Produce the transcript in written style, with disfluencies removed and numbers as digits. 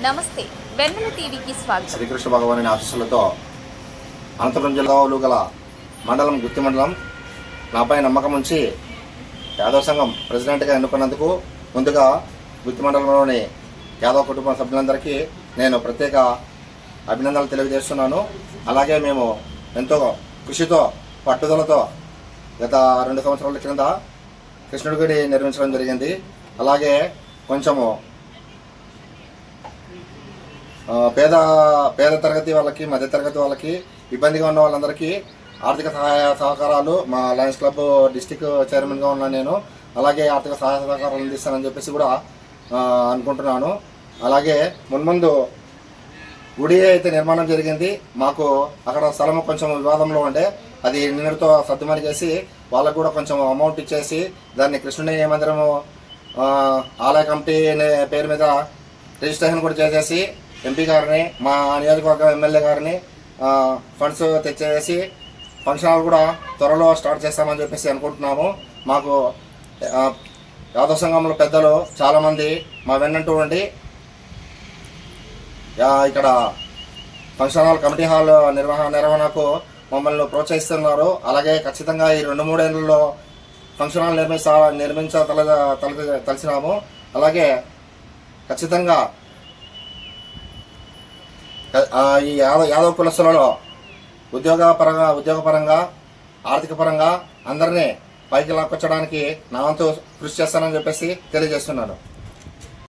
నమస్తే వెన్నెల టీవీకి స్వాగతం. శ్రీకృష్ణ భగవాని ఆశీస్సులతో అనంతపురం జిల్లాలో గల మండలం గుత్తి మండలం నాపై నమ్మకం ఉంచి యాదవ సంఘం ప్రెసిడెంట్గా ఎన్నుకున్నందుకు ముందుగా గుత్తి మండలంలోని యాదవ కుటుంబ సభ్యులందరికీ నేను ప్రత్యేక అభినందనలు తెలియజేస్తున్నాను. అలాగే మేము ఎంతో కృషితో పట్టుదలతో గత 2 సంవత్సరాల క్రింద కృష్ణుడి గుడి నిర్మించడం జరిగింది. అలాగే కొంచెము పేద తరగతి వాళ్ళకి, మధ్య తరగతి వాళ్ళకి, ఇబ్బందిగా ఉన్న వాళ్ళందరికీ ఆర్థిక సహాయ సహకారాలు మా లయన్స్ క్లబ్ డిస్టిక్ చైర్మన్గా ఉన్నాను నేను. అలాగే ఆర్థిక సహాయ సహకారాలు అందిస్తానని చెప్పేసి కూడా అనుకుంటున్నాను. అలాగే మున్ముందు గుడి అయితే నిర్మాణం జరిగింది. మాకు అక్కడ స్థలం కొంచెం వివాదంలో ఉండే, అది నిన్నటితో సర్దుమణి చేసి వాళ్ళకు కూడా కొంచెం అమౌంట్ ఇచ్చేసి దాన్ని కృష్ణుని మందిరము ఆలయ కమిటీ పేరు మీద రిజిస్ట్రేషన్ కూడా చేసేసి ఎంపీ గారిని, మా నియోజకవర్గ ఎమ్మెల్యే గారిని ఫండ్స్ తెచ్చేసి ఫంక్షన్ హాల్ కూడా త్వరలో స్టార్ట్ చేస్తామని చెప్పేసి అనుకుంటున్నాము. మాకు యాదవ సంఘంలో పెద్దలు చాలామంది మా వెన్నంటూ ఉండి ఇక్కడ ఫంక్షన్ హాల్ కమిటీ హాల్ నిర్వహణకు మమ్మల్ని ప్రోత్సహిస్తున్నారు. అలాగే ఖచ్చితంగా ఈ 2-3 ఏళ్లలో ఫంక్షన్ హాల్ తలచినాము. అలాగే ఖచ్చితంగా ఈ యాదవ కులస్తులలో ఉద్యోగపరంగా ఆర్థిక పరంగా అందరినీ పైకి లాక్కొచ్చడానికి నా వంతు కృషి చేస్తానని చెప్పేసి తెలియజేస్తున్నాను.